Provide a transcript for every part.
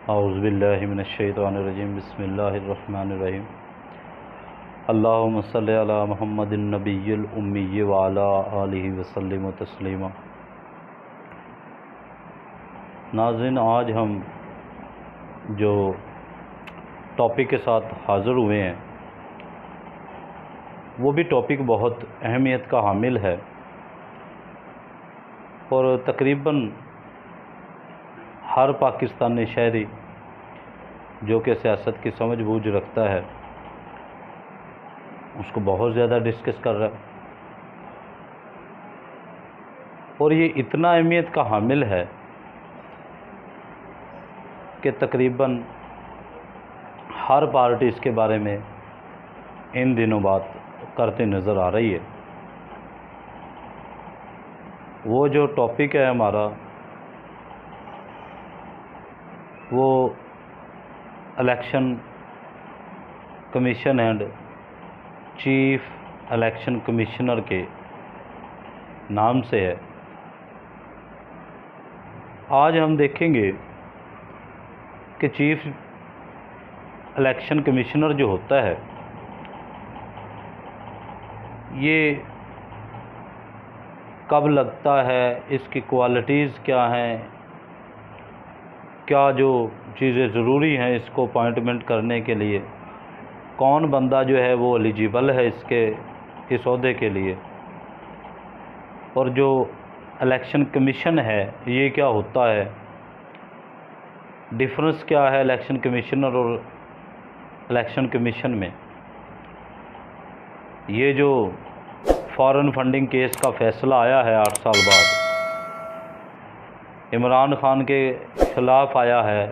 औज़ुबिल्लाहि मिनश्शैतानिर्रजीम बिस्मिल्लाहिर्रहमानिर्रहीम। अल्लाहुम्मा सल्लि अला मुहम्मदिन नबिय्यिल उम्मी व अला आलिहि वसल्लिम तस्लीमा। नाज़रीन, आज हम जो टॉपिक के साथ हाज़िर हुए हैं वो भी टॉपिक बहुत अहमियत का हामिल है और तकरीबन हर पाकिस्तानी शहरी जो कि सियासत की समझ बूझ रखता है उसको बहुत ज़्यादा डिस्कस कर रहा है और ये इतना अहमियत का हामिल है कि तकरीबन हर पार्टी इसके बारे में इन दिनों बात करते नज़र आ रही है। वो जो टॉपिक है हमारा वो election commission and chief election commissioner के नाम से है। आज हम देखेंगे कि चीफ इलेक्शन कमिश्नर जो होता है ये कब लगता है, इसकी क्वालिटीज़ क्या हैं, क्या जो चीज़ें ज़रूरी हैं इसको अपॉइंटमेंट करने के लिए, कौन बंदा जो है वो एलिजिबल है इस ओहदे के लिए, और जो इलेक्शन कमीशन है ये क्या होता है, डिफरेंस क्या है इलेक्शन कमिश्नर और इलेक्शन कमीशन में। ये जो फॉरेन फंडिंग केस का फ़ैसला आया है 8 साल बाद, इमरान खान के ख़िलाफ़ आया है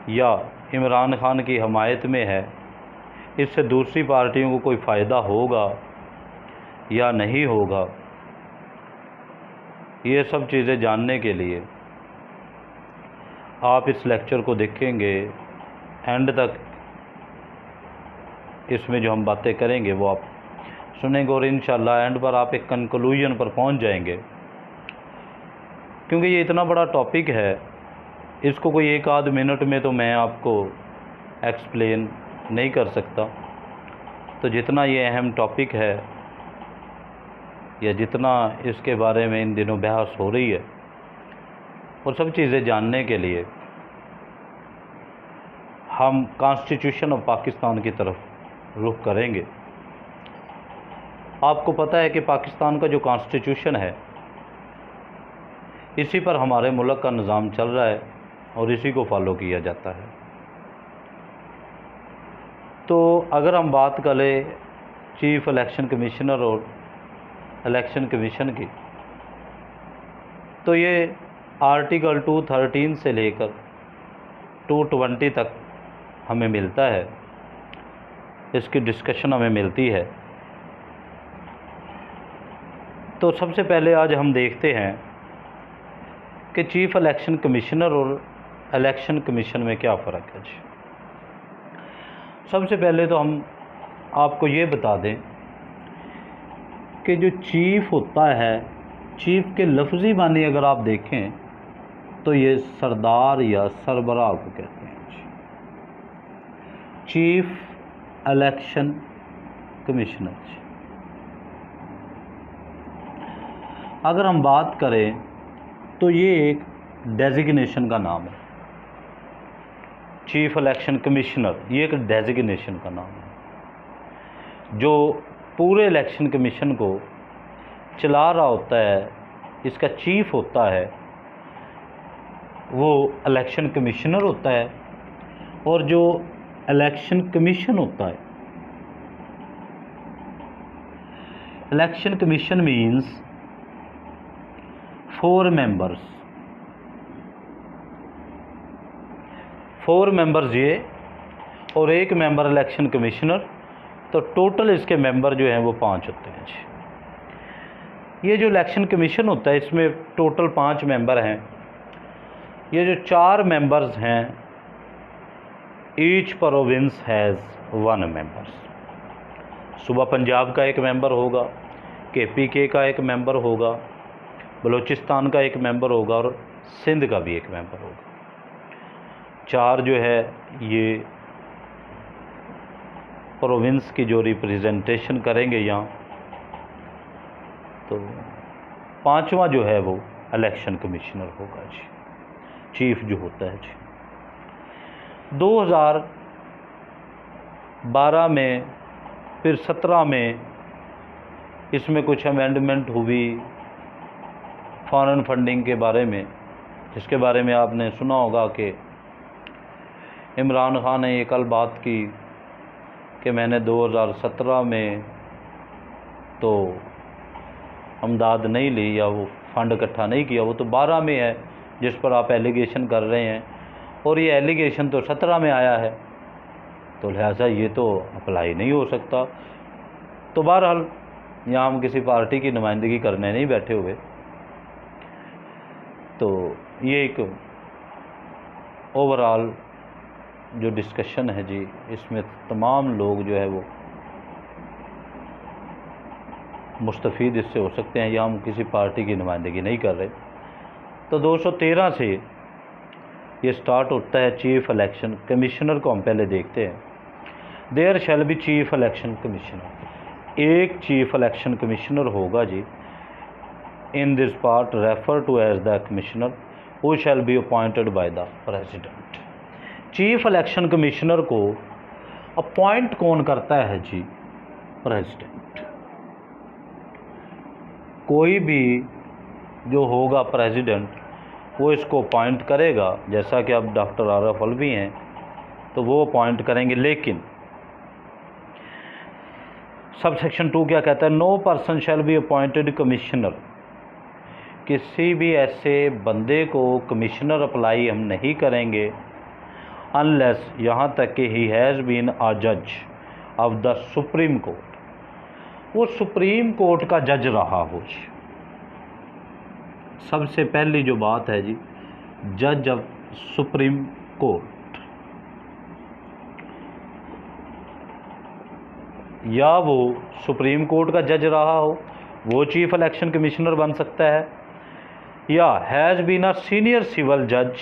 या इमरान खान की हमायत में है, इससे दूसरी पार्टियों को कोई फ़ायदा होगा या नहीं होगा, ये सब चीज़ें जानने के लिए आप इस लेक्चर को देखेंगे एंड तक। इसमें जो हम बातें करेंगे वो आप सुनेंगे और इंशाअल्लाह एंड पर आप एक कंक्लूजन पर पहुंच जाएंगे। क्योंकि ये इतना बड़ा टॉपिक है, इसको कोई एक आध मिनट में तो मैं आपको एक्सप्लेन नहीं कर सकता। तो जितना ये अहम टॉपिक है या जितना इसके बारे में इन दिनों बहस हो रही है और सब चीज़ें जानने के लिए हम कॉन्स्टिट्यूशन ऑफ पाकिस्तान की तरफ रुख करेंगे। आपको पता है कि पाकिस्तान का जो कॉन्स्टिट्यूशन है इसी पर हमारे मुल्क का निज़ाम चल रहा है और इसी को फॉलो किया जाता है। तो अगर हम बात करें चीफ इलेक्शन कमिश्नर और इलेक्शन कमीशन की, तो ये आर्टिकल 213 से लेकर 220 तक हमें मिलता है, इसकी डिस्कशन हमें मिलती है। तो सबसे पहले आज हम देखते हैं कि चीफ इलेक्शन कमिश्नर और इलेक्शन कमीशन में क्या फ़र्क है। सबसे पहले तो हम आपको ये बता दें कि जो चीफ़ होता है, चीफ़ के लफ्ज़ी मानी अगर आप देखें तो ये सरदार या सरबराह को कहते हैं। Chief election commissioner. अगर हम बात करें तो ये एक डेजिग्नेशन का नाम है। चीफ इलेक्शन कमिश्नर ये एक डेजिग्नेशन का नाम है। जो पूरे इलेक्शन कमीशन को चला रहा होता है, इसका चीफ होता है, वो इलेक्शन कमिश्नर होता है। और जो इलेक्शन कमीशन होता है, इलेक्शन कमीशन मीन्स 4 मेंबर्स ये और एक मेंबर इलेक्शन कमिश्नर, तो टोटल इसके मेंबर जो हैं वो 5 होते हैं। ये जो इलेक्शन कमीशन होता है इसमें टोटल 5 मेंबर हैं। ये जो 4 मेंबर्स हैं, ईच प्रोविंस हैज़ 1 मेंबर्स। सुबह पंजाब का एक मेंबर होगा, KPK का एक मेंबर होगा, बलूचिस्तान का एक मेंबर होगा और सिंध का भी एक मेंबर होगा। 4 जो है ये प्रोविंस की जो रिप्रेजेंटेशन करेंगे यहाँ। तो 5वां जो है वो इलेक्शन कमिश्नर होगा जी, चीफ जो होता है जी। 2012 में फिर 17 में इसमें कुछ अमेंडमेंट हुई फॉरेन फंडिंग के बारे में, जिसके बारे में आपने सुना होगा कि इमरान खान ने ये कल बात की कि मैंने 2017 में तो अमदाद नहीं ली या वो फंड इकट्ठा नहीं किया, वो तो 12 में है जिस पर आप एलिगेशन कर रहे हैं, और ये एलिगेशन तो 17 में आया है, तो लिहाजा ये तो अप्लाई नहीं हो सकता। तो बहरहाल यहाँ हम किसी पार्टी की नुमाइंदगी करने नहीं बैठे हुए, तो ये एक ओवरऑल जो डिस्कशन है जी, इसमें तमाम लोग जो है वो मुस्तफ़ीद इससे हो सकते हैं, या हम किसी पार्टी की नुमाइंदगी नहीं कर रहे। तो 213 से ये स्टार्ट होता है चीफ इलेक्शन कमिश्नर को हम पहले देखते हैं। There shall be chief election commissioner, एक चीफ इलेक्शन कमिश्नर होगा जी। In this part refer to as the commissioner who shall be appointed by the president. Chief election commissioner को अपॉइंट कौन करता है जी? प्रेसिडेंट। कोई भी जो होगा प्रेसिडेंट वो इसको अपॉइंट करेगा, जैसा कि अब डॉक्टर आरफ अलवी हैं तो वो अपॉइंट करेंगे। लेकिन सब सेक्शन 2 क्या कहता है? No person shall be appointed commissioner, किसी भी ऐसे बंदे को कमिश्नर अप्लाई हम नहीं करेंगे अनलेस, यहाँ तक कि ही हैज़ बीन अ जज ऑफ द सुप्रीम कोर्ट, वो सुप्रीम कोर्ट का जज रहा हो। सबसे पहली जो बात है जी, जज ऑफ सुप्रीम कोर्ट, या वो सुप्रीम कोर्ट का जज रहा हो वो चीफ इलेक्शन कमिश्नर बन सकता है, या has been a senior civil जज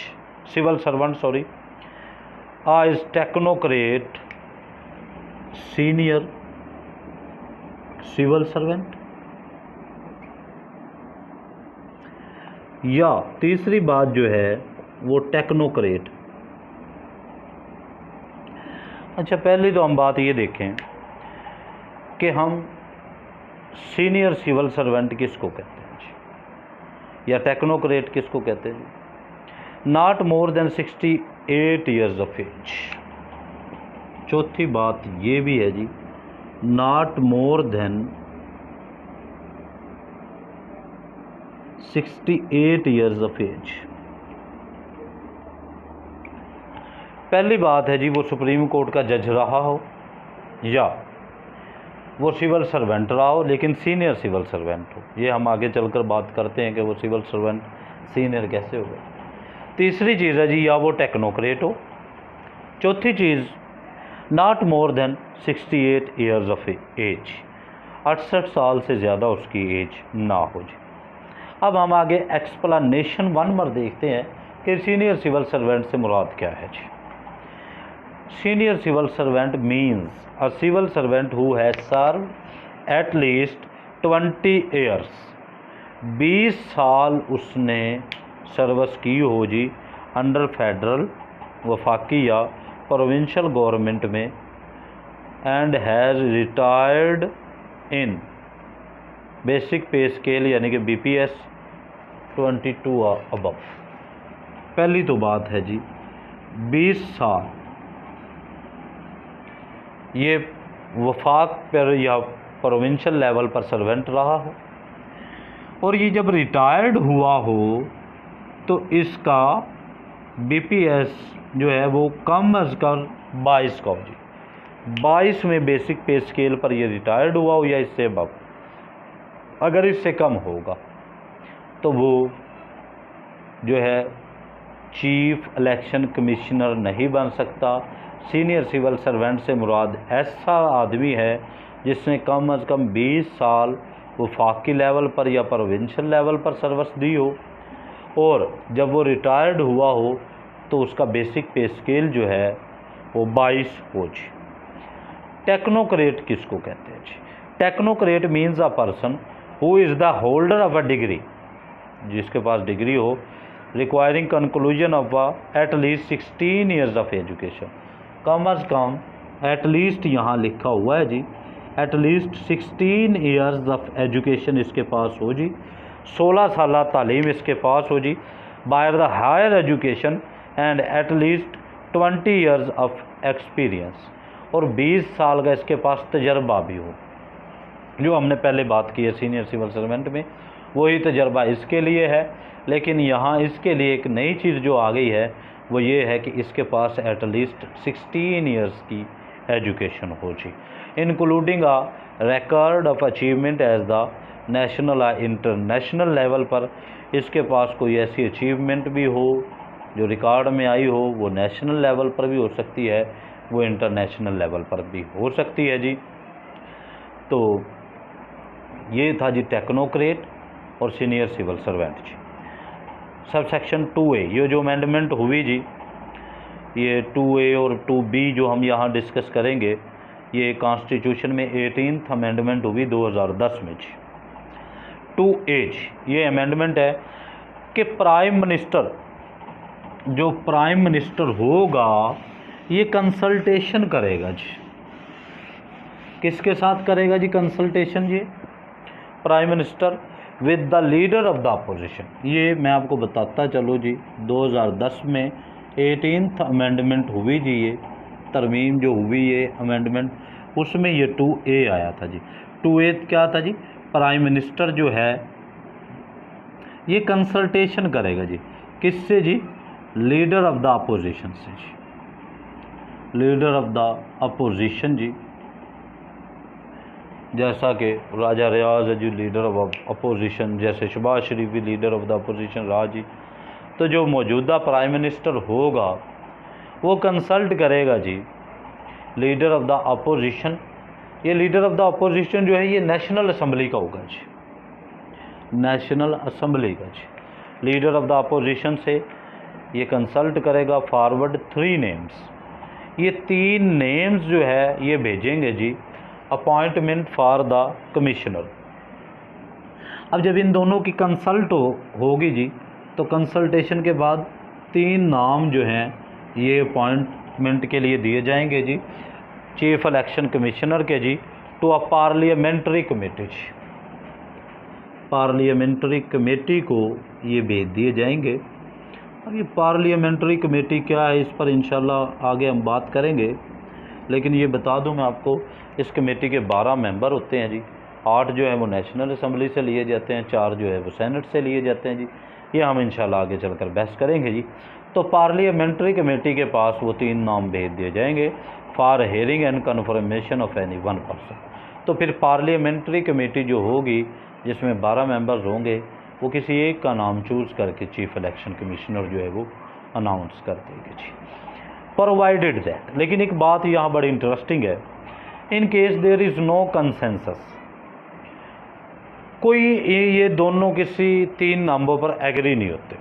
civil servant sorry is technocrat senior civil servant, या तीसरी बात जो है वो टेक्नोक्रेट। अच्छा, पहले तो हम बात ये देखें कि हम सीनियर सिविल सर्वेंट किसको कहते हैं जी, या टेक्नोक्रेट किसको कहते हैं? Not more than 68 years of age. चौथी बात ये भी है जी, not more than 68 years of age. पहली बात है जी, वो सुप्रीम कोर्ट का जज रहा हो, या वो सिविल सर्वेंट रहा हो लेकिन सीनियर सिविल सर्वेंट हो। ये हम आगे चलकर बात करते हैं कि वो सिविल सर्वेंट सीनियर कैसे हो गए। तीसरी चीज़ है जी, या वो टेक्नोक्रेट हो। चौथी चीज़, not more than 68 years of age, 68 साल से ज़्यादा उसकी एज ना हो जी। अब हम आगे एक्सप्लेनेशन 1 पर देखते हैं कि सीनियर सिविल सर्वेंट से मुराद क्या है जी। Senior civil servant means a civil servant who has serve at least 20 years, 20 साल उसने सर्विस की हो जी अंडर फेडरल वफाकी या प्रोविंशियल गवर्नमेंट में, and has retired in basic पे स्केल यानी कि BPS 22 अबव। पहली तो बात है जी 20 साल ये वफाक पर या प्रोविंशियल लेवल पर सर्वेंट रहा हो, और ये जब रिटायर्ड हुआ हो तो इसका BPS जो है वो कम अज़ कम 22 का हो जी। 22 में बेसिक पे स्केल पर ये रिटायर्ड हुआ हो या इससे अबव। अगर इससे कम होगा तो वो जो है चीफ इलेक्शन कमिश्नर नहीं बन सकता। सीनियर सिविल सर्वेंट से मुराद ऐसा आदमी है जिसने कम अज़ कम 20 साल वफाकी लेवल पर या प्रोविंशियल लेवल पर सर्विस दी हो, और जब वो रिटायर्ड हुआ हो तो उसका बेसिक पे स्केल जो है वो 22 हो जी। टेक्नोक्रेट किसको कहते हैं जी? Technocrat means a person who is the holder of a degree, जिसके पास डिग्री हो, requiring conclusion of at least 16 years of education. कम अज़ कम एट लीस्ट यहाँ लिखा हुआ है जी, at least 16 years of education इसके पास हो जी, 16 साल तालीम इसके पास हो जी, by the higher education and at least 20 years of experience, और 20 साल का इसके पास तजर्बा भी हो। जो हमने पहले बात की है सीनियर सिविल सर्वेंट में, वही तजर्बा इसके लिए है, लेकिन यहाँ इसके लिए एक नई चीज़ जो आ गई है वो ये है कि इसके पास एट लीस्ट 16 ईयर्स की एजुकेशन हो जी, including a record of achievement as the national या इंटरनेशनल लेवल पर इसके पास कोई ऐसी अचीवमेंट भी हो जो रिकॉर्ड में आई हो, वो नेशनल लेवल पर भी हो सकती है, वो इंटरनेशनल लेवल पर भी हो सकती है जी। तो ये था जी टेक्नोक्रेट और सीनियर सिविल सर्वेंट जी। सब सेक्शन 2A, ये जो अमेंडमेंट हुई जी, ये 2A और 2B जो हम यहाँ डिस्कस करेंगे, ये कॉन्स्टिट्यूशन में 18th अमेंडमेंट हुई 2010 में जी। 2A ये अमेंडमेंट है कि प्राइम मिनिस्टर, जो प्राइम मिनिस्टर होगा ये कंसल्टेशन करेगा जी। किसके साथ करेगा जी कंसल्टेशन? जी prime minister with the leader of the opposition. ये मैं आपको बताता चलो जी, 2010 में 18th अमेंडमेंट हुई जी, ये तरमीम जो हुई ये अमेंडमेंट, उसमें ये 2A आया था जी। 2A क्या था जी? प्राइम मिनिस्टर जो है ये कंसल्टेशन करेगा जी, किससे जी? लीडर ऑफ द अपोजिशन से जी, लीडर ऑफ द अपोजिशन जी। जैसा कि राजा रियाज है जी लीडर ऑफ अपोजिशन, जैसे शहबाज शरीफ भी लीडर ऑफ द अपोजिशन रहा जी। तो जो मौजूदा प्राइम मिनिस्टर होगा वो कंसल्ट करेगा जी लीडर ऑफ द अपोजिशन। ये लीडर ऑफ द अपोजिशन जो है ये नेशनल असम्बली का होगा जी, नेशनल असम्बली का जी। लीडर ऑफ द अपोजिशन से ये कंसल्ट करेगा, फॉरवर्ड 3 नेम्स, ये 3 नेम्स जो है ये भेजेंगे जी अपॉइंटमेंट फॉर द कमिश्नर। अब जब इन दोनों की कंसल्ट होगी जी, तो कंसल्टेशन के बाद 3 नाम जो हैं ये अपॉइंटमेंट के लिए दिए जाएंगे जी चीफ इलेक्शन कमिश्नर के जी, टू अ पार्लियामेंट्री कमेटी जी। पार्लियामेंट्री कमेटी को ये भेज दिए जाएंगे। अब ये पार्लियामेंट्री कमेटी क्या है, इस पर इंशाल्लाह आगे हम बात करेंगे, लेकिन ये बता दूं मैं आपको, इस कमेटी के 12 मेंबर होते हैं जी। 8 जो है वो नेशनल असम्बली से लिए जाते हैं, 4 जो है वो सेनेट से लिए जाते हैं जी। ये हम इंशाल्लाह आगे चलकर बहस करेंगे जी। तो पार्लियामेंट्री कमेटी के पास वो 3 नाम भेज दिए जाएंगे for hearing and confirmation of any one person. तो फिर पार्लियामेंट्री कमेटी जो होगी जिसमें 12 मेंबर्स होंगे, वो किसी एक का नाम चूज़ करके चीफ इलेक्शन कमिश्नर जो है वो अनाउंस कर देंगे जी, प्रोवाइडेड दैट। लेकिन एक बात यहाँ बड़ी इंटरेस्टिंग है, in case there is no consensus, कोई ये दोनों किसी 3 नामों पर एग्री नहीं होते,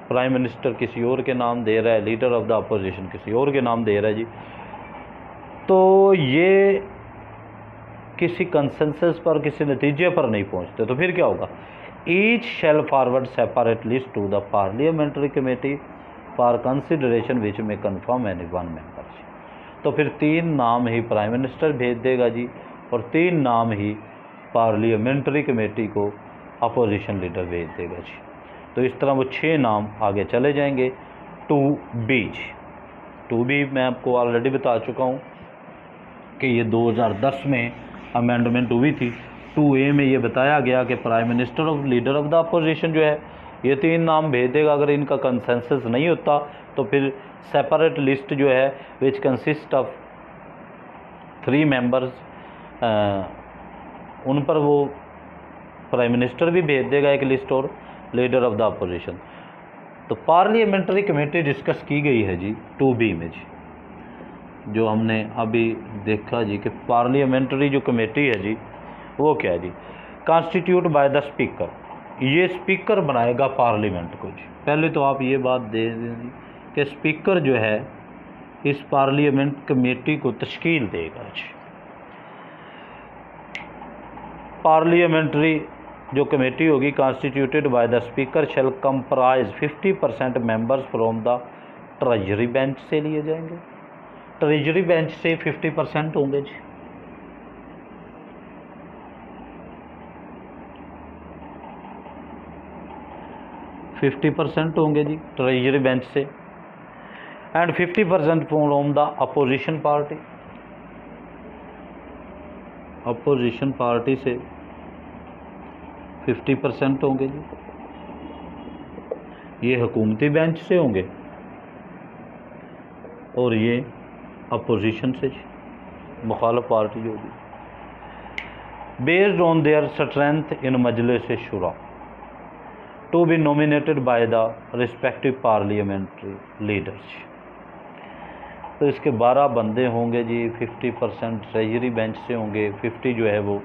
प्राइम मिनिस्टर किसी और के नाम दे रहा है, लीडर ऑफ द अपोजिशन किसी और के नाम दे रहा है जी, तो ये किसी कंसेंसस पर, किसी नतीजे पर नहीं पहुंचते। तो फिर क्या होगा? Each shall forward separate list to the parliamentary committee for consideration which में कन्फर्म एनी वन मेंबर। तो फिर 3 नाम ही प्राइम मिनिस्टर भेज देगा जी, और 3 नाम ही पार्लियामेंट्री कमेटी को अपोजिशन लीडर भेज देगा जी। तो इस तरह वो 6 नाम आगे चले जाएंगे। 2B 2B मैं आपको ऑलरेडी बता चुका हूँ कि ये 2010 में अमेंडमेंट हुई थी। 2A में ये बताया गया कि प्राइम मिनिस्टर और लीडर ऑफ द अपोजिशन जो है ये 3 नाम भेज देगा। अगर इनका कंसेंसस नहीं होता तो फिर सेपरेट लिस्ट जो है विच कंसिस्ट ऑफ 3 मेंबर्स, उन पर वो प्राइम मिनिस्टर भी भेज देगा एक लिस्ट और लीडर ऑफ द अपोजिशन। तो पार्लियामेंट्री कमेटी डिस्कस की गई है जी 2B में जी, जो हमने अभी देखा जी कि पार्लियामेंट्री जो कमेटी है जी वो क्या है जी, कॉन्स्टिट्यूट बाय द स्पीकर। ये स्पीकर बनाएगा पार्लियामेंट को जी। पहले तो आप ये बात दे दें कि स्पीकर जो है इस पार्लियामेंट कमेटी को तश्कील देगा जी। पार्लियामेंट्री जो कमेटी होगी constituted by the speaker shall comprise 50% members from the treasury bench से लिए जाएंगे। ट्रेजरी बेंच से 50% होंगे जी। %50 होंगे जी ट्रेजरी बेंच से, and 50% from the opposition party. Opposition party से 50% होंगे जी। ये हुकूमती बेंच से होंगे और ये अपोजिशन से जी, मुखालिफ पार्टी जो होगी। Based on their strength in Majlis Shura to be nominated by the respective parliamentary leaders. तो इसके 12 बंदे होंगे जी। 50% ट्रेजरी बेंच से होंगे, 50 जो है वो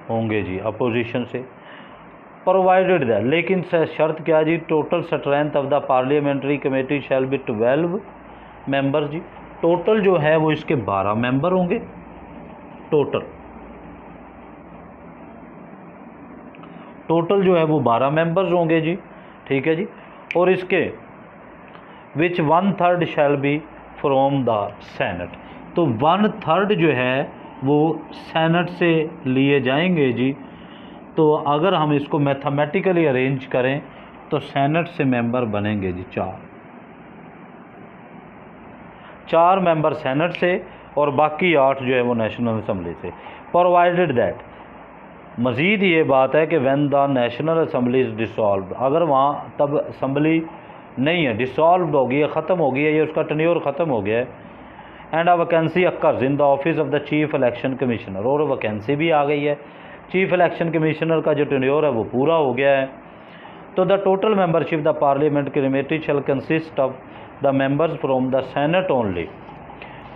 होंगे जी अपोजिशन से। प्रोवाइडेड दैट, लेकिन शर्त क्या जी, total strength of the parliamentary committee shall be 12 member जी। टोटल जो है वो इसके 12 मेंबर होंगे टोटल जो है वो 12 मेंबर्स होंगे जी। ठीक है जी। और इसके विच 1/3 shall be from the senate. तो 1/3 जो है वो सेनेट से लिए जाएंगे जी। तो अगर हम इसको मैथमेटिकली अरेंज करें तो सेनेट से मेंबर बनेंगे जी 4 मेंबर सेनेट से और बाकी 8 जो है वो नेशनल असम्बली से। प्रोवाइडेड दैट, मज़ीद ये बात है कि when the national assembly is dissolve, अगर वहाँ तब असम्बली नहीं है, डिसॉल्व हो गई है, ख़त्म हो गई है, ये उसका टेन्योर ख़त्म हो गया है, and a vacancy occurs in the office of the chief election commissioner, और वैकेंसी भी आ गई है, चीफ इलेक्शन कमिश्नर का जो टेन्योर है वो पूरा हो गया है, तो the total membership the parliament committee shell consist of the members from the senate only.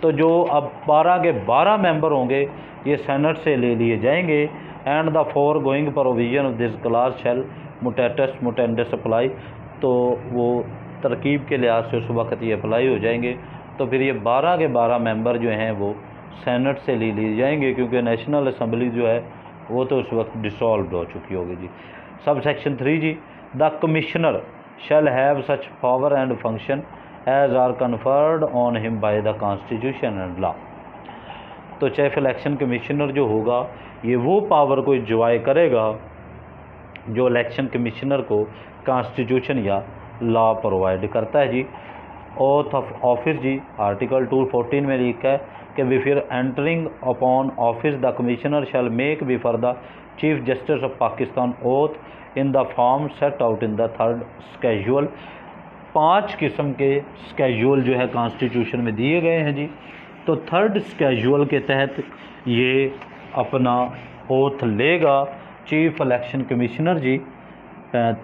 तो जो अब 12 के 12 मेंबर होंगे ये सेनेट से ले लिए जाएंगे, and the foregoing provision of this clause shall mutatis mutandis apply. तो वो तरकीब के लिहाज से उस वक्त ये अप्लाई हो जाएंगे। तो फिर ये 12 के 12 मेंबर जो हैं वो सेनेट से ले लिए जाएंगे, क्योंकि नेशनल असम्बली जो है वो तो उस वक्त डिसॉल्व हो चुकी होगी जी। सब सेक्शन 3 जी, the commissioner shall have such power and function as are conferred on him by the constitution and law. तो चीफ इलेक्शन कमिश्नर जो होगा ये वो पावर को इंजॉय करेगा जो इलेक्शन कमिश्नर को कॉन्स्टिट्यूशन या लॉ प्रोवाइड करता है जी। ओथ ऑफ ऑफिस जी, आर्टिकल 214 में लिखा है कि before entering upon office the commissioner shall make before the chief justice of Pakistan oath in the form set out in the 3rd schedule. 5 किस्म के स्केड्यूल जो है कॉन्स्टिट्यूशन में दिए गए हैं जी। तो 3rd स्केड्यूल के तहत ये अपना ओथ लेगा चीफ इलेक्शन कमिश्नर जी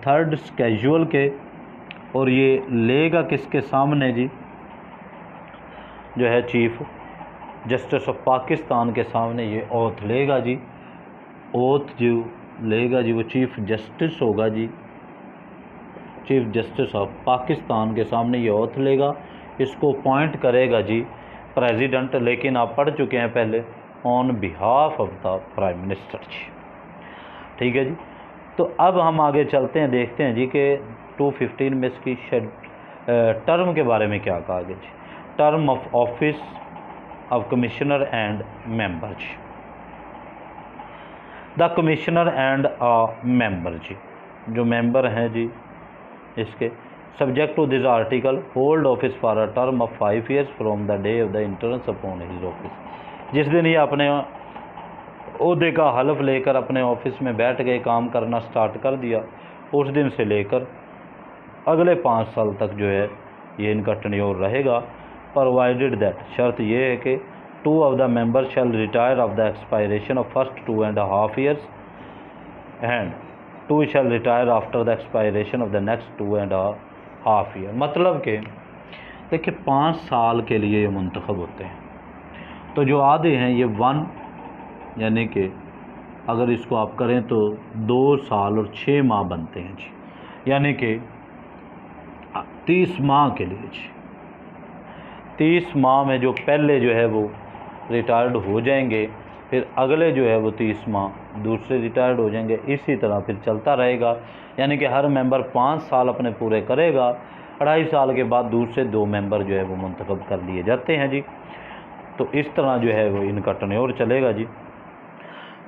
3rd स्केड्यूल के, और ये लेगा किसके सामने जी, जो है चीफ जस्टिस ऑफ पाकिस्तान के सामने ये ओथ लेगा जी। ओथ जो लेगा जी वो चीफ जस्टिस होगा जी, चीफ जस्टिस ऑफ पाकिस्तान के सामने ये ओथ लेगा। इसको अपॉइंट करेगा जी प्रेसिडेंट, लेकिन आप पढ़ चुके हैं पहले, on behalf of the prime minister जी। ठीक है जी। तो अब हम आगे चलते हैं, देखते हैं जी कि 215 में इसकी टर्म के बारे में क्या कहा गया जी। Term of office of commissioner and member जी। The commissioner and a member जी, जो मेंबर हैं जी इसके, subject to this article hold office for a term of 5 years from the day of the entrance upon his office. जिस दिन ये अपने ओहदे का हलफ लेकर अपने ऑफिस में बैठ गए, काम करना स्टार्ट कर दिया, उस दिन से लेकर अगले 5 साल तक जो है ये इनका टेन्योर रहेगा। प्रोवाइडेड दैट, शर्त ये है कि 2 of the members shall retire of the expiration of first 2.5 years and 2 shall retire after the expiration of the next 2.5 year। मतलब कि देखिए 5 साल के लिए ये मुंतखब होते हैं। तो जो आधे हैं ये 1 यानी कि अगर इसको आप करें तो 2 साल और 6 माह बनते हैं जी, यानी कि 30 माह के लिए जी। 30 माह में जो पहले जो है वो रिटायर्ड हो जाएंगे, फिर अगले जो है वो 30 माह दूसरे रिटायर्ड हो जाएंगे, इसी तरह फिर चलता रहेगा। यानी कि हर मेंबर 5 साल अपने पूरे करेगा, 2.5 साल के बाद दूसरे 2 मेंबर जो है वो मुंतखब कर लिए जाते हैं जी। तो इस तरह जो है वो इनका टर्नओवर चलेगा जी।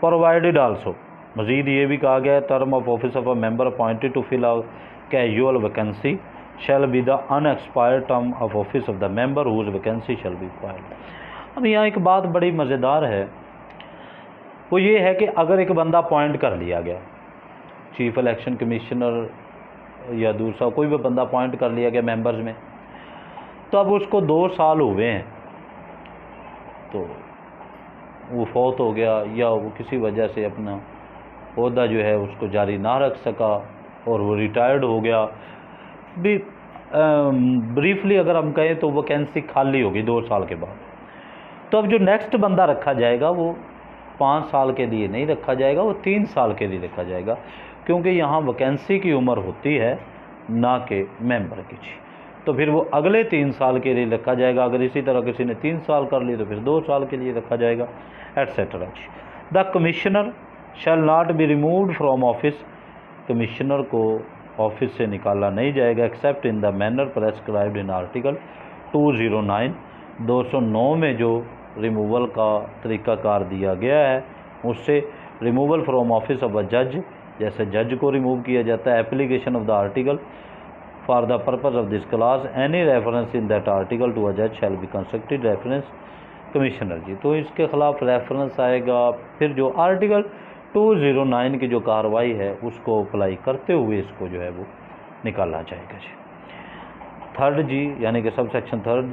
प्रोवाइडेड आल्सो, मज़ीद ये भी कहा गया है, term of office of a member appointed to fill a casual vacancy shall be the unexpired term of office of the member whose vacancy shall be filled. अब यहाँ एक बात बड़ी मज़ेदार है, वो ये है कि अगर एक बंदा अपॉइंट कर लिया गया, चीफ इलेक्शन कमिश्नर या दूसरा कोई भी बंदा अपॉइंट कर लिया गया मेंबर्स में, तो अब उसको 2 साल हुए हैं, तो वो फौत हो गया या वो किसी वजह से अपना ओहदा जो है उसको जारी ना रख सका और वो रिटायर्ड हो गया भी, ब्रीफली अगर हम कहें तो वैकेंसी खाली होगी 2 साल के बाद। तो अब जो नेक्स्ट बंदा रखा जाएगा वो 5 साल के लिए नहीं रखा जाएगा, वो 3 साल के लिए रखा जाएगा, क्योंकि यहाँ वैकेंसी की उम्र होती है ना कि मेंबर की जी। तो फिर वो अगले 3 साल के लिए रखा जाएगा। अगर इसी तरह किसी ने 3 साल कर लिए तो फिर 2 साल के लिए रखा जाएगा, एट्सेट्रा जी। The commissioner shall not be removed from office, commissioner को ऑफिस से निकाला नहीं जाएगा except in the manner prescribed in article 209। 209 में जो रिमूवल का तरीक़ाकार दिया गया है उससे removal from office of a जज, जैसे जज को रिमूव किया जाता है। Application of the article for the purpose of this clause any reference in that article to a जज shall be constructed reference commissioner जी। तो इसके ख़िलाफ़ रेफरेंस आएगा, फिर जो आर्टिकल 209 की जो कार्रवाई है उसको अप्लाई करते हुए इसको जो है वो निकाला जाएगा जी। थर्ड जी, यानी कि sub section third,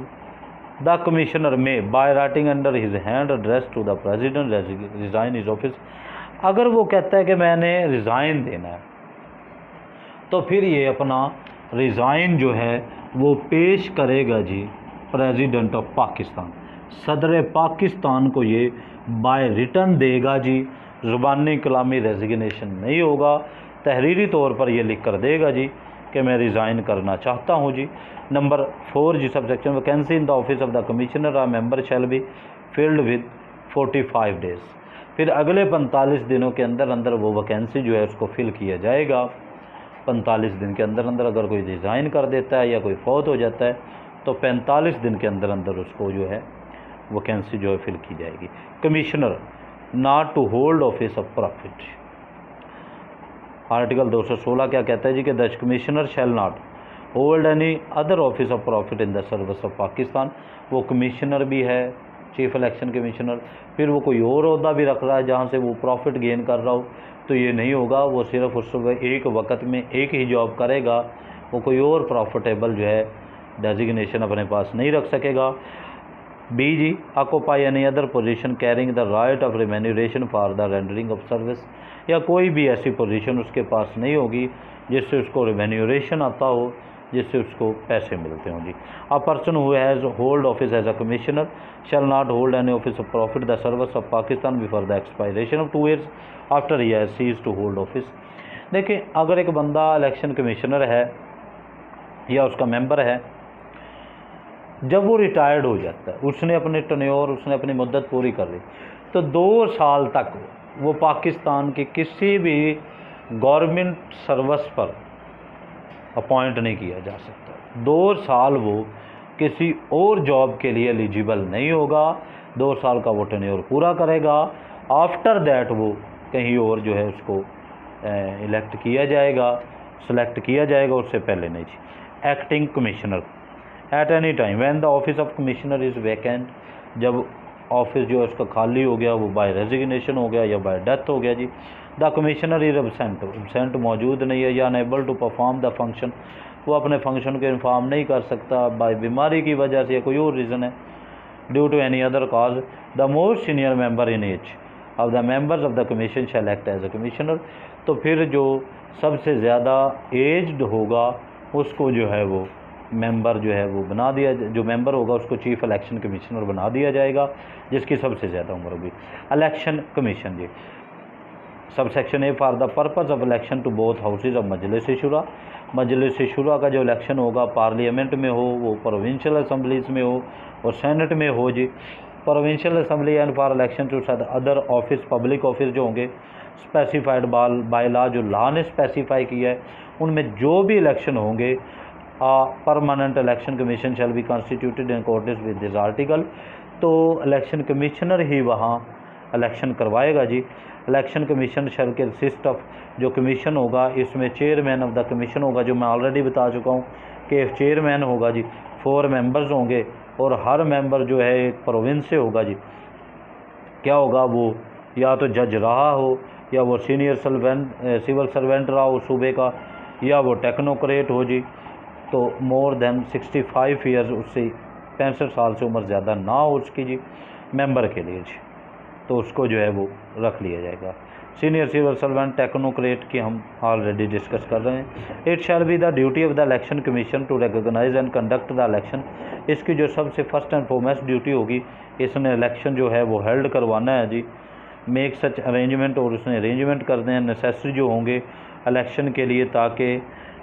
the commissioner may by writing under his hand address to the president resign his office. अगर वो कहता है कि मैंने रिज़ाइन देना है तो फिर ये अपना रिज़ाइन जो है वो पेश करेगा जी प्रेसिडेंट ऑफ पाकिस्तान, सदर पाकिस्तान को ये बाय रिटर्न देगा जी। ज़ुबानी कलामी रेजिग्नेशन नहीं होगा, तहरीरी तौर पर ये लिख कर देगा जी कि मैं रिज़ाइन करना चाहता हूँ जी। नंबर 4 जी, sub section, vacancy in the office of the commissioner और member shall be filled with 45 days. फिर अगले 45 दिनों के अंदर अंदर वो वैकेंसी जो है उसको फिल किया जाएगा। 45 दिन के अंदर अंदर अगर कोई रिज़ाइन कर देता है या कोई फौत हो जाता है तो 45 दिन के अंदर अंदर उसको जो है वैकेंसी जो है फिल की जाएगी। Commissioner not to hold office of profit, article 216 क्या कहता है जी कि the commissioner shall not hold any other office of profit in the service of Pakistan. वो कमिश्नर भी है, चीफ इलेक्शन कमिश्नर, फिर वो कोई और ओहदा भी रख रहा है जहाँ से वो प्रॉफिट गेन कर रहा हो, तो ये नहीं होगा। वो सिर्फ उस एक वक्त में एक ही जॉब करेगा, वो कोई और प्रॉफिटेबल जो है डेजिग्नेशन अपने पास नहीं रख सकेगा। बी जी, occupy any other position carrying the right of remuneration for the rendering of service, या कोई भी ऐसी पोजीशन उसके पास नहीं होगी जिससे उसको रिम्यूनरेशन आता हो, जिससे उसको पैसे मिलते हों जी। A person who has held office as a commissioner shall not hold any office of profit the service of Pakistan before the expiration of 2 years after he has ceased to hold office. देखिए, अगर एक बंदा election commissioner है या उसका member है, जब वो रिटायर्ड हो जाता है, उसने अपने टर्न्योर, उसने अपनी मुद्दत पूरी कर ली, तो 2 साल तक वो पाकिस्तान के किसी भी गवर्नमेंट सर्विस पर अपॉइंट नहीं किया जा सकता। 2 साल वो किसी और जॉब के लिए एलिजिबल नहीं होगा। 2 साल का वो टर्न्योर पूरा करेगा, आफ्टर दैट वो कहीं और जो है उसको इलेक्ट किया जाएगा, सेलेक्ट किया जाएगा, उससे पहले नहीं जी। Acting commissioner at any time when the office of commissioner is vacant, जब ऑफिस जो है उसका खाली हो गया, वो बाय रेजिग्नेशन हो गया या बाय डेथ हो गया जी। द कमिश्नर इज एब्सेंट मौजूद नहीं है या unable to perform the function, वो अपने फंक्शन को इन्फॉर्म नहीं कर सकता बाय बीमारी की वजह से या कोई और रीज़न है, due to any other cause, the most senior member in age of the members of the commission shall act as a commissioner. तो फिर जो सबसे ज़्यादा एज्ड होगा उसको जो है वो मेंबर जो है वो बना दिया, जो मेंबर होगा उसको चीफ इलेक्शन कमिश्नर बना दिया जाएगा, जिसकी सबसे ज़्यादा उम्र होगी। इलेक्शन कमीशन जी, sub section a for the purpose of election to both houses of Majlis Shura. Majlis Shura का जो इलेक्शन होगा पार्लियामेंट में हो, वो प्रोविंशियल असम्बलीज़ में हो और सेनेट में हो जी। Provincial assembly and for election to other office, public office जो होंगे स्पेसिफाइड बाय लॉ, जो लॉ ने स्पेसिफाई किया है, उनमें जो भी इलेक्शन होंगे permanent election commission shall be constituted in accordance with this article. तो इलेक्शन कमिश्नर ही वहाँ इलेक्शन करवाएगा जी। इलेक्शन कमीशन शैल के कंसिस्ट ऑफ, जो कमीशन होगा इसमें चेयरमैन ऑफ द कमीशन होगा, जो मैं ऑलरेडी बता चुका हूँ कि चेयरमैन होगा जी, 4 मेंबर्स होंगे और हर मेंबर जो है एक प्रोविंस से होगा जी। क्या होगा, वो या तो जज रहा हो, या वो सीनियर सिविल सर्वेंट रहा हो सूबे का, या वो टेक्नोक्रेट हो जी। तो मोर देन 65 ईयर्स, उससे 65 साल से उम्र ज़्यादा ना हो उसकी जी, मेंबर के लिए जी, तो उसको जो है वो रख लिया जाएगा। सीनियर सिविल सर्वेंट, टेक्नोक्रेट की हम ऑलरेडी डिस्कस कर रहे हैं। It shall be the duty of the election commission to recognise and conduct the election. इसकी जो सबसे फर्स्ट एंड फोरमोस्ट ड्यूटी होगी, इसने इलेक्शन जो है वो हेल्ड करवाना है जी। मेक सच अरेंजमेंट, और उसने अरेंजमेंट करने हैं नेसेसरी जो होंगे इलेक्शन के लिए, ताकि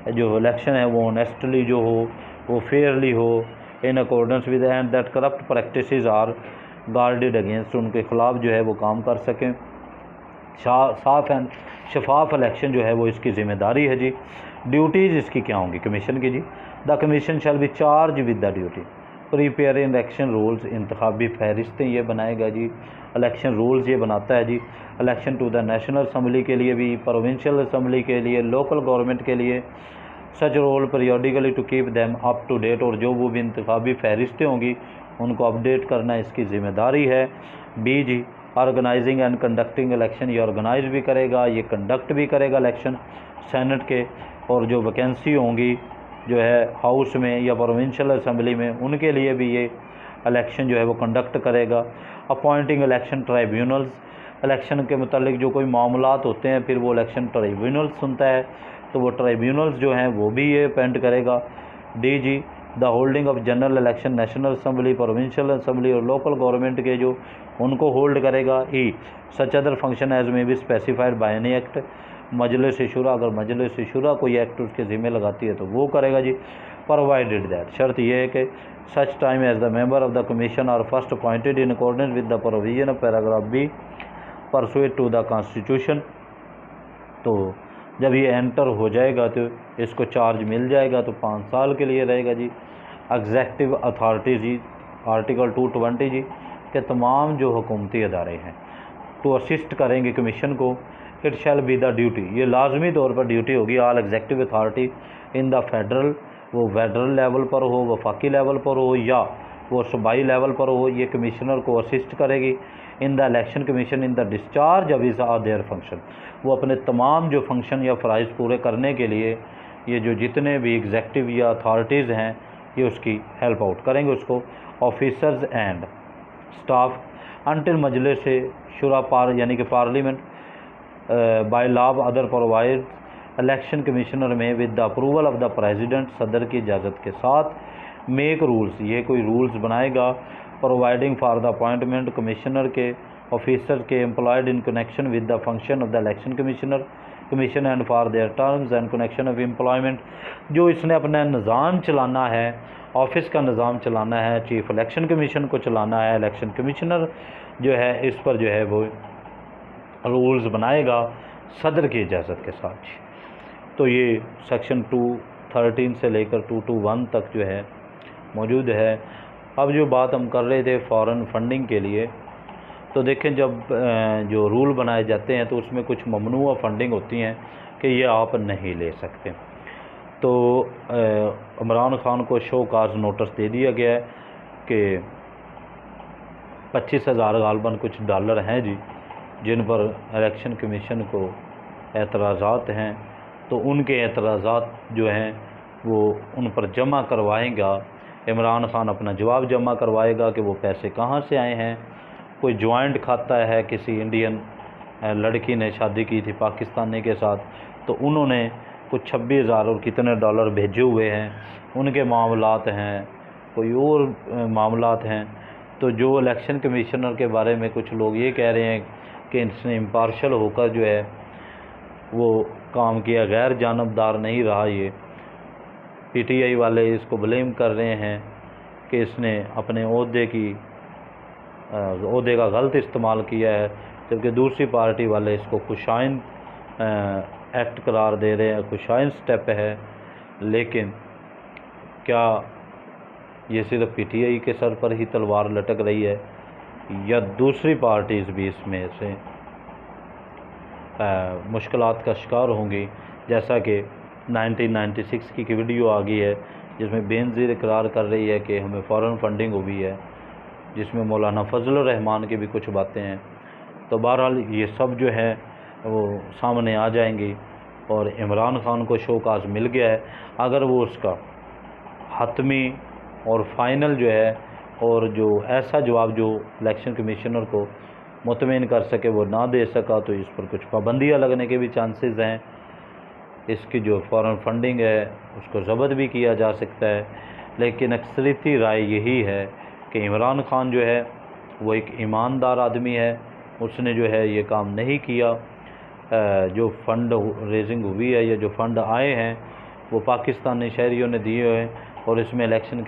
जो इलेक्शन है वो ऑनेस्टली जो हो, वो फेयरली हो, in accordance with and that corrupt practices are guarded against, उनके ख़िलाफ़ जो है वो काम कर सकें। साफ एंड शफाफ इलेक्शन जो है वो इसकी ज़िम्मेदारी है जी। ड्यूटीज़ इसकी क्या होंगी कमीशन की जी? The commission shall be charge with the duty prepare election rules, इंतखाबी फहरिस्तें ये बनाएगा जी, इलेक्शन रूल्स ये बनाता है जी। Election to the national assembly के लिए भी, प्रोविंशियल असम्बली के लिए, लोकल गवर्नमेंट के लिए, such roll periodically to keep them up to date, और जो वो भी इंतखाबी फहरिस्तें होंगी उनको अपडेट करना इसकी ज़िम्मेदारी है। बी जी, ऑर्गेनाइजिंग एंड कंडक्टिंग इलेक्शन, ये ऑर्गेनाइज भी करेगा, ये कंडक्ट भी करेगा इलेक्शन सेनेट के, और जो वैकेंसी होंगी जो है हाउस में या प्रोविंशियल असम्बली में, उनके लिए भी ये इलेक्शन जो है वो कंडक्ट करेगा। अपॉइंटिंग इलेक्शन ट्राइब्यूनल्स, इलेक्शन के मतलब जो कोई मामलात होते हैं फिर वो इलेक्शन ट्राइब्यूनल सुनता है, तो वो ट्राइब्यूनल्स जो हैं वो भी ये अपॉइंट करेगा। डी जी, the holding of general election national assembly, provincial assembly और लोकल गवर्नमेंट के जो उनको होल्ड करेगा। E such other function as may be specified by any act, Majlis Shura, अगर मजलिस शुरा कोई एक्ट उसके ज़िम्मे लगाती है तो वो करेगा जी। प्रोवाइडेड दैट, शर्त यह है कि such time as the member of the commission are first appointed in accordance with the provision of paragraph B pursuant to the constitution. तो जब ये एंटर हो जाएगा तो इसको चार्ज मिल जाएगा, तो 5 साल के लिए रहेगा जी। एग्जेक्टिव अथॉरिटी जी, आर्टिकल 220 जी, के तमाम जो हुकूमती अदारे हैं तो असिस्ट करेंगे कमीशन को। It shall be the duty, ये लाजमी तौर पर ड्यूटी होगी, all executive authority in the federal, वो फेडरल लेवल पर हो, वफाकी लेवल पर हो, या वो सूबाई लेवल पर हो, ये कमिश्नर को असिस्ट करेगी in the election commission in the discharge of his और देयर फंक्शन। वो अपने तमाम जो फंक्शन या फ़राइज़ पूरे करने के लिए ये जो जितने भी एग्जेक्टिव या अथॉरिटीज़ हैं ये उसकी हेल्प आउट करेंगे उसको। Officers and staff until Majlis से शुरा पार यानी कि parliament by law other provide election commissioner may with the approval of the president, सदर की इजाज़त के साथ मेक रूल्स, ये कोई रूल्स बनाएगा providing for the appointment commissioner के ऑफिसर के employed in connection with the function of the election commission and for their terms and connection of employment. जो इसने अपना निज़ाम चलाना है, ऑफिस का निज़ाम चलाना है, चीफ इलेक्शन कमीशन को चलाना है, इलेक्शन कमिश्नर जो है इस पर जो है वो रूल्स बनाएगा सदर की इजाज़त के साथ। तो ये सेक्शन 213 से लेकर 221 तक जो है मौजूद है। अब जो बात हम कर रहे थे फॉरेन फंडिंग के लिए, तो देखें जब जो रूल बनाए जाते हैं तो उसमें कुछ ममनूआ फंडिंग होती हैं कि ये आप नहीं ले सकते। तो इमरान खान को शो काज नोटिस दे दिया गया है कि 25,000 गालबन कुछ डॉलर हैं जी, जिन पर इलेक्शन कमीशन को एतराज़ात हैं, तो उनके एतराज़ात जो हैं वो उन पर जमा करवाएगा। इमरान खान अपना जवाब जमा करवाएगा कि वो पैसे कहाँ से आए हैं। कोई जॉइंट खाता है, किसी इंडियन लड़की ने शादी की थी पाकिस्तानी के साथ, तो उन्होंने कुछ 26,000 और कितने डॉलर भेजे हुए हैं, उनके मामलात हैं, कोई और मामलात हैं। तो जो इलेक्शन कमिश्नर के बारे में कुछ लोग ये कह रहे हैं कि इसने इम्पार्शल होकर जो है वो काम किया, गैर जानबदार नहीं रहा। ये पीटीआई वाले इसको ब्लेम कर रहे हैं कि इसने अपने ओहदे का गलत इस्तेमाल किया है, जबकि दूसरी पार्टी वाले इसको खुशाइन एक्ट करार दे रहे हैं, खुशाइन स्टेप है। लेकिन क्या ये सिर्फ पीटीआई के सर पर ही तलवार लटक रही है या दूसरी पार्टीज़ भी इसमें से मुश्किलात का शिकार होंगी? जैसा कि 1996 की वीडियो आ गई है जिसमें बेनज़ीर इकरार कर रही है कि हमें फ़ॉरेन फंडिंग हुई है, जिसमें मौलाना फजलुर रहमान की भी कुछ बातें हैं। तो बहरहाल ये सब जो है वो सामने आ जाएंगी और इमरान खान को शोकाज़ मिल गया है। अगर वो उसका हतमी और फाइनल जो है और जो ऐसा जवाब जो इलेक्शन कमिश्नर को मुतमईन कर सके वो ना दे सका, तो इस पर कुछ पाबंदियाँ लगने के भी चांसेस हैं। इसकी जो फॉरेन फंडिंग है उसको ज़ब्त भी किया जा सकता है। लेकिन अक्सरियती राय यही है कि इमरान खान जो है वो एक ईमानदार आदमी है, उसने जो है ये काम नहीं किया। जो फ़ंड रेजिंग हुई है या जो फ़ंड आए हैं वो पाकिस्तानी शहरियों ने दिए हैं और इसमें इलेक्शन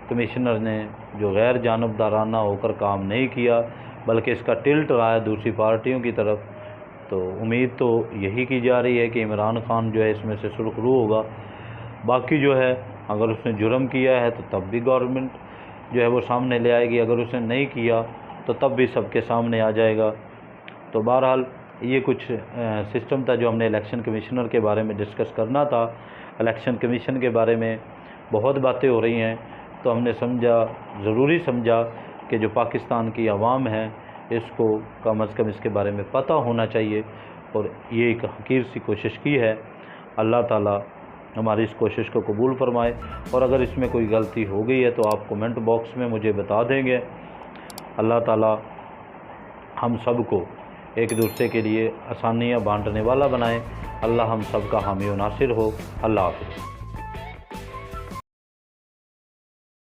कमिश्नर ने जो गैर जानबदाराना होकर काम नहीं किया, बल्कि इसका टिल्ट रहा है दूसरी पार्टियों की तरफ। तो उम्मीद तो यही की जा रही है कि इमरान खान जो है इसमें से सुरखरू होगा। बाकी जो है अगर उसने जुर्म किया है तो तब भी गवर्नमेंट जो है वो सामने ले आएगी, अगर उसने नहीं किया तो तब भी सबके सामने आ जाएगा। तो बहरहाल ये कुछ सिस्टम था जो हमने इलेक्शन कमिश्नर के बारे में डिस्कस करना था। इलेक्शन कमीशन के बारे में बहुत बातें हो रही हैं, तो हमने ज़रूरी समझा कि जो पाकिस्तान की आवाम है इसको कम अज़ कम इसके बारे में पता होना चाहिए, और ये एक हकीर सी कोशिश की है। अल्लाह ताला हमारी इस कोशिश को कबूल फरमाए, और अगर इसमें कोई गलती हो गई है तो आप कमेंट बॉक्स में मुझे बता देंगे। अल्लाह ताला हम सब को एक दूसरे के लिए आसानियाँ बांटने वाला बनाए। अल्लाह हम सब का हामी व नासिर हो। अल्लाह हाफ़िज़।